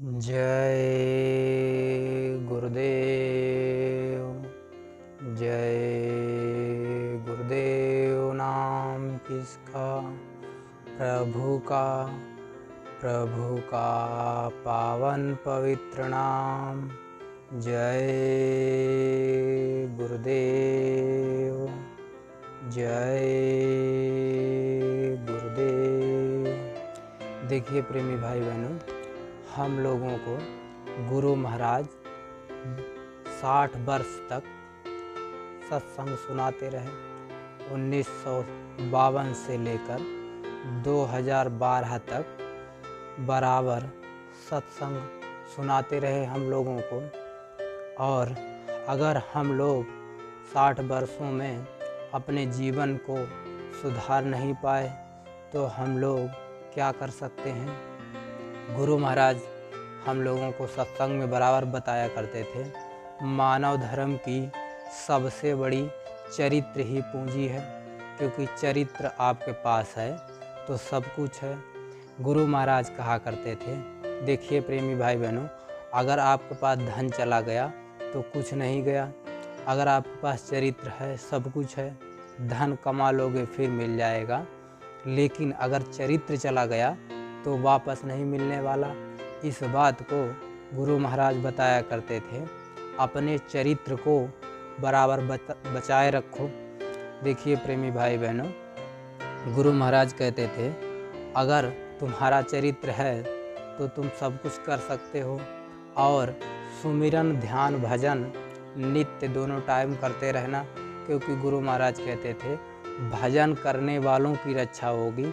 जय गुरुदेव। जय गुरुदेव नाम किसका, प्रभु का पावन पवित्र नाम। जय गुरुदेव। जय गुरुदेव। देखिए प्रेमी भाई बहनों, हम लोगों को गुरु महाराज 60 वर्ष तक सत्संग सुनाते रहे। 1952 से लेकर 2012 तक बराबर सत्संग सुनाते रहे हम लोगों को। और अगर हम लोग 60 वर्षों में अपने जीवन को सुधार नहीं पाए तो हम लोग क्या कर सकते हैं। गुरु महाराज हम लोगों को सत्संग में बराबर बताया करते थे, मानव धर्म की सबसे बड़ी चरित्र ही पूंजी है, क्योंकि चरित्र आपके पास है तो सब कुछ है। गुरु महाराज कहा करते थे, देखिए प्रेमी भाई बहनों, अगर आपके पास धन चला गया तो कुछ नहीं गया। अगर आपके पास चरित्र है सब कुछ है। धन कमा लोगे फिर मिल जाएगा, लेकिन अगर चरित्र चला गया तो वापस नहीं मिलने वाला। इस बात को गुरु महाराज बताया करते थे, अपने चरित्र को बराबर बचाए रखो। देखिए प्रेमी भाई बहनों, गुरु महाराज कहते थे, अगर तुम्हारा चरित्र है तो तुम सब कुछ कर सकते हो। और सुमिरन ध्यान भजन नित्य दोनों टाइम करते रहना, क्योंकि गुरु महाराज कहते थे भजन करने वालों की रक्षा होगी,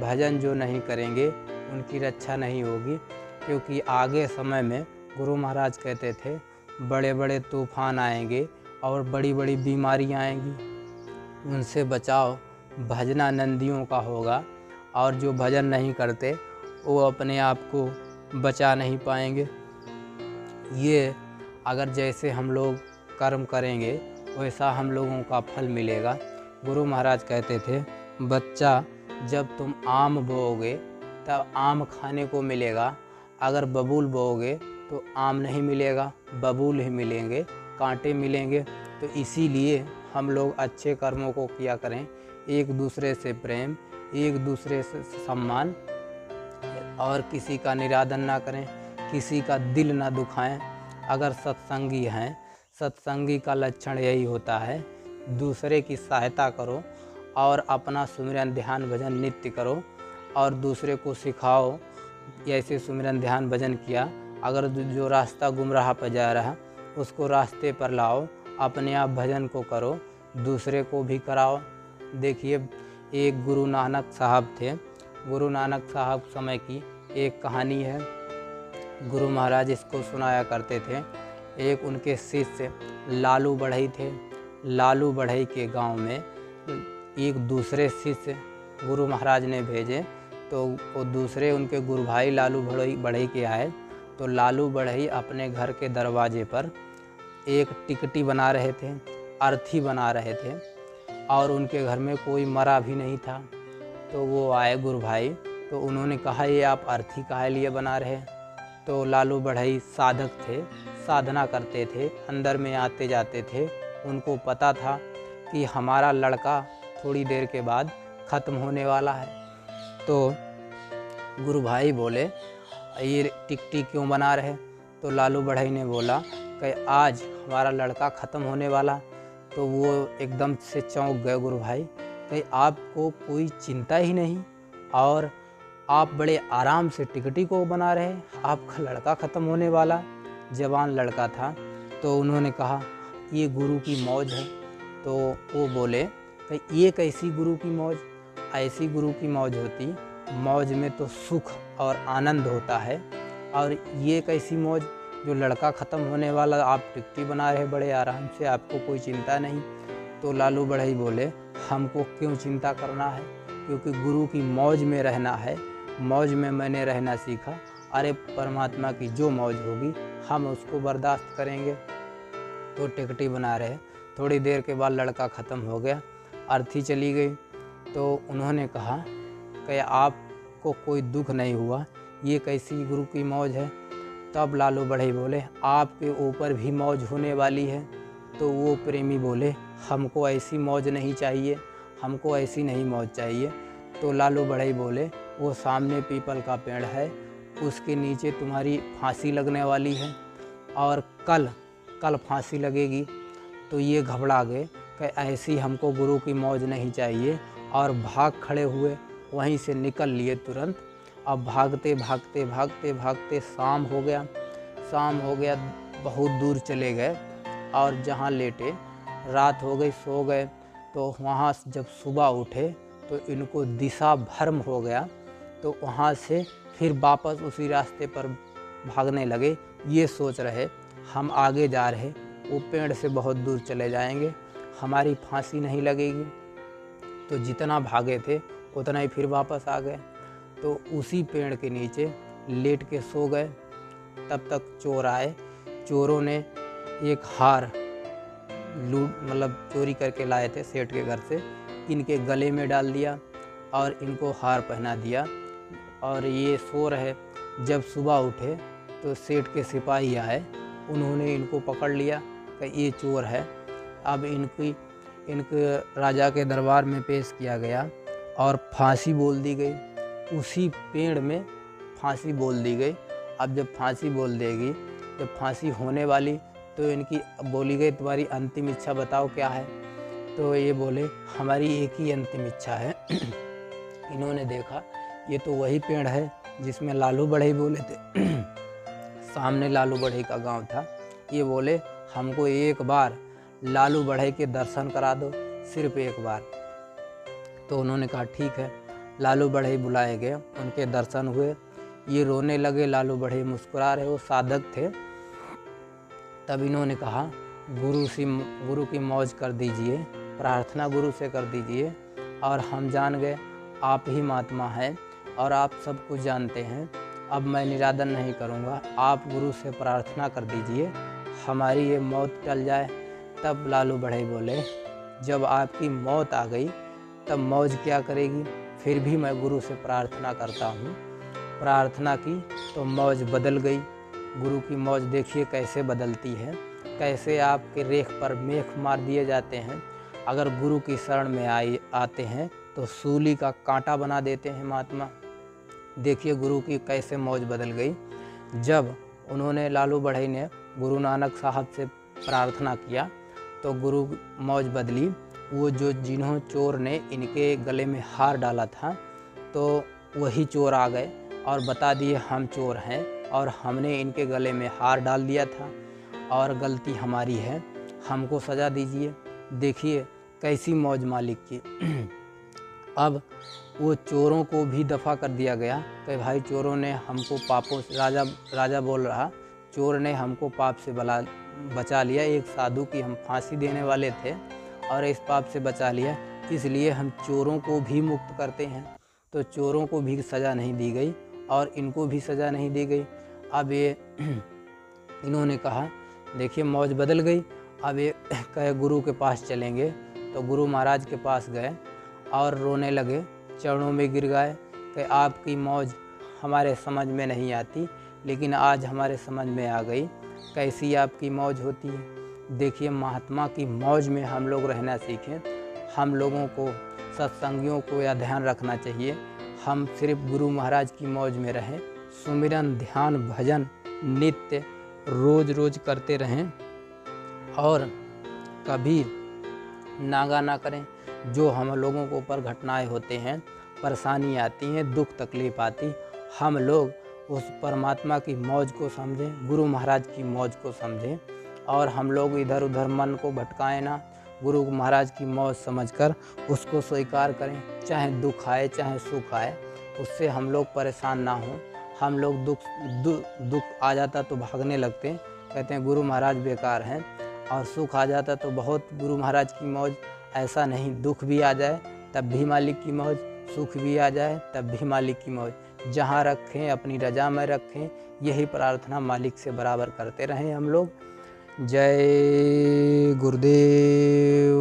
भजन जो नहीं करेंगे उनकी रक्षा नहीं होगी। क्योंकि आगे समय में गुरु महाराज कहते थे बड़े बड़े तूफान आएंगे और बड़ी बड़ी बीमारियां आएंगी, उनसे बचाव भजनानंदियों का होगा। और जो भजन नहीं करते वो अपने आप को बचा नहीं पाएंगे। ये अगर जैसे हम लोग कर्म करेंगे वैसा हम लोगों का फल मिलेगा। गुरु महाराज कहते थे, बच्चा जब तुम आम बोओगे तब आम खाने को मिलेगा, अगर बबूल बोओगे तो आम नहीं मिलेगा, बबूल ही मिलेंगे, कांटे मिलेंगे। तो इसीलिए हम लोग अच्छे कर्मों को किया करें, एक दूसरे से प्रेम, एक दूसरे से सम्मान, और किसी का निरादन ना करें, किसी का दिल ना दुखाएं। अगर सत्संगी हैं, सत्संगी का लक्षण यही होता है, दूसरे की सहायता करो और अपना सुमिरन ध्यान भजन नित्य करो और दूसरे को सिखाओ। ऐसे सुमिरन ध्यान भजन किया, अगर जो रास्ता गुमराह पर जा रहा उसको रास्ते पर लाओ, अपने आप भजन को करो, दूसरे को भी कराओ। देखिए एक गुरु नानक साहब थे, गुरु नानक साहब समय की एक कहानी है। गुरु महाराज इसको सुनाया करते थे। एक उनके शिष्य लालू बढ़ई थे। लालू बढ़ई के गांव में एक दूसरे शिष्य गुरु महाराज ने भेजे, तो वो दूसरे उनके गुरु भाई लालू बढ़ई के आए। तो लालू बढ़ई अपने घर के दरवाजे पर एक टिकटी बना रहे थे, अर्थी बना रहे थे, और उनके घर में कोई मरा भी नहीं था। तो वो आए गुरु भाई, तो उन्होंने कहा ये आप अर्थी काहे लिए बना रहे। तो लालू बढ़ई साधक थे, साधना करते थे, अंदर में आते जाते थे। उनको पता था कि हमारा लड़का थोड़ी देर के बाद ख़त्म होने वाला है। तो गुरु भाई बोले ये टिकटी क्यों बना रहे। तो लालू बढ़ई ने बोला कि आज हमारा लड़का ख़त्म होने वाला। तो वो एकदम से चौंक गए गुरु भाई, कि आपको कोई चिंता ही नहीं और आप बड़े आराम से टिकटी को बना रहे, आपका लड़का ख़त्म होने वाला। जवान लड़का था। तो उन्होंने कहा ये गुरु की मौज है। तो वो बोले कि ये कैसी गुरु की मौज, ऐसी गुरु की मौज होती, मौज में तो सुख और आनंद होता है, और ये कैसी मौज जो लड़का ख़त्म होने वाला, आप टिकटी बना रहे बड़े आराम से, आपको कोई चिंता नहीं। तो लालू बढ़ई बोले हमको क्यों चिंता करना है, क्योंकि गुरु की मौज में रहना है, मौज में मैंने रहना सीखा। अरे परमात्मा की जो मौज होगी हम उसको बर्दाश्त करेंगे। तो टिकटी बना रहे, थोड़ी देर के बाद लड़का ख़त्म हो गया, अर्थी चली गई। तो उन्होंने कहा कि आपको कोई दुख नहीं हुआ, ये कैसी गुरु की मौज है। तब लालू बढ़ई बोले, आपके ऊपर भी मौज होने वाली है। तो वो प्रेमी बोले, हमको ऐसी मौज नहीं चाहिए, हमको ऐसी नहीं मौज चाहिए। तो लालू बढ़ई बोले, वो सामने पीपल का पेड़ है, उसके नीचे तुम्हारी फांसी लगने वाली है और कल फांसी लगेगी। तो ये घबरा गए कि ऐसी हमको गुरु की मौज नहीं चाहिए, और भाग खड़े हुए, वहीं से निकल लिए तुरंत। अब भागते भागते भागते भागते शाम हो गया, बहुत दूर चले गए और जहाँ लेटे रात हो गई, सो गए। तो वहाँ जब सुबह उठे तो इनको दिशा भ्रम हो गया, तो वहाँ से फिर वापस उसी रास्ते पर भागने लगे। ये सोच रहे हम आगे जा रहे, वो पेड़ से बहुत दूर चले जाएंगे, हमारी फांसी नहीं लगेगी। तो जितना भागे थे उतना ही फिर वापस आ गए। तो उसी पेड़ के नीचे लेट के सो गए। तब तक चोर आए। चोरों ने एक हार चोरी करके लाए थे सेठ के घर से, इनके गले में डाल दिया और इनको हार पहना दिया और ये सो रहे। जब सुबह उठे तो सेठ के सिपाही आए, उन्होंने इनको पकड़ लिया कि ये चोर है। अब इनके राजा के दरबार में पेश किया गया और फांसी बोल दी गई। उसी पेड़ में फांसी बोल दी गई। अब जब फांसी बोल देगी, जब फांसी होने वाली, तो इनकी बोली गई, तुम्हारी अंतिम इच्छा बताओ क्या है। तो ये बोले, हमारी एक ही अंतिम इच्छा है। इन्होंने देखा ये तो वही पेड़ है जिसमें लालू बढ़ई बोले थे। सामने लालू बढ़ई का गांव था। ये बोले, हमको एक बार लालू बढ़ई के दर्शन करा दो, सिर्फ एक बार। तो उन्होंने कहा ठीक है। लालू बढ़ई बुलाए गए, उनके दर्शन हुए। ये रोने लगे, लालू बढ़ई मुस्कुरा रहे, वो साधक थे। तब इन्होंने कहा, गुरु की मौज कर दीजिए, प्रार्थना गुरु से कर दीजिए। और हम जान गए आप ही महात्मा हैं और आप सब कुछ जानते हैं। अब मैं निरादन नहीं करूँगा, आप गुरु से प्रार्थना कर दीजिए, हमारी ये मौत टल जाए। तब लालू बढ़ई बोले, जब आपकी मौत आ गई तब मौज क्या करेगी, फिर भी मैं गुरु से प्रार्थना करता हूँ। प्रार्थना की तो मौज बदल गई। गुरु की मौज देखिए कैसे बदलती है, कैसे आपके रेख पर मेख मार दिए जाते हैं। अगर गुरु की शरण में आते हैं तो सूली का कांटा बना देते हैं महात्मा। देखिए गुरु की कैसे मौज बदल गई। जब उन्होंने लालू बढ़ई ने गुरु नानक साहब से प्रार्थना किया तो गुरु मौज बदली। वो जिन्हों चोर ने इनके गले में हार डाला था, तो वही चोर आ गए और बता दिए हम चोर हैं और हमने इनके गले में हार डाल दिया था और गलती हमारी है, हमको सज़ा दीजिए। देखिए कैसी मौज मालिक की। अब वो चोरों को भी दफ़ा कर दिया गया कि भाई चोरों ने हमको पापों से, राजा बोल रहा, चोर ने हमको पाप से बचा लिया। एक साधु की हम फांसी देने वाले थे और इस पाप से बचा लिया, इसलिए हम चोरों को भी मुक्त करते हैं। तो चोरों को भी सज़ा नहीं दी गई और इनको भी सज़ा नहीं दी गई। अब ये इन्होंने कहा देखिए मौज बदल गई। अब ये कहे गुरु के पास चलेंगे। तो गुरु महाराज के पास गए और रोने लगे, चरणों में गिर गए कि आपकी मौज हमारे समझ में नहीं आती, लेकिन आज हमारे समझ में आ गई कैसी आपकी मौज होती है। देखिए महात्मा की मौज में हम लोग रहना सीखें। हम लोगों को, सत्संगियों को यह ध्यान रखना चाहिए, हम सिर्फ गुरु महाराज की मौज में रहें। सुमिरन, ध्यान, भजन नित्य रोज रोज करते रहें और कभी नागा ना करें। जो हम लोगों को ऊपर घटनाएं होते हैं, परेशानी आती हैं, दुख तकलीफ आती, हम लोग उस परमात्मा की मौज को समझें, गुरु महाराज की मौज को समझें और हम लोग इधर उधर मन को भटकाएं ना। गुरु महाराज की मौज समझकर उसको स्वीकार करें, चाहे दुख आए चाहे सुख आए, उससे हम लोग परेशान ना हों। हम लोग दुख आ जाता तो भागने लगते हैं, कहते हैं गुरु महाराज बेकार हैं, और सुख आ जाता तो बहुत गुरु महाराज की मौज। ऐसा नहीं, दुख भी आ जाए तब भी मालिक की मौज, सुख भी आ जाए तब भी मालिक की मौज। जहाँ रखें अपनी रजा में रखें, यही प्रार्थना मालिक से बराबर करते रहें हम लोग। जय गुरुदेव।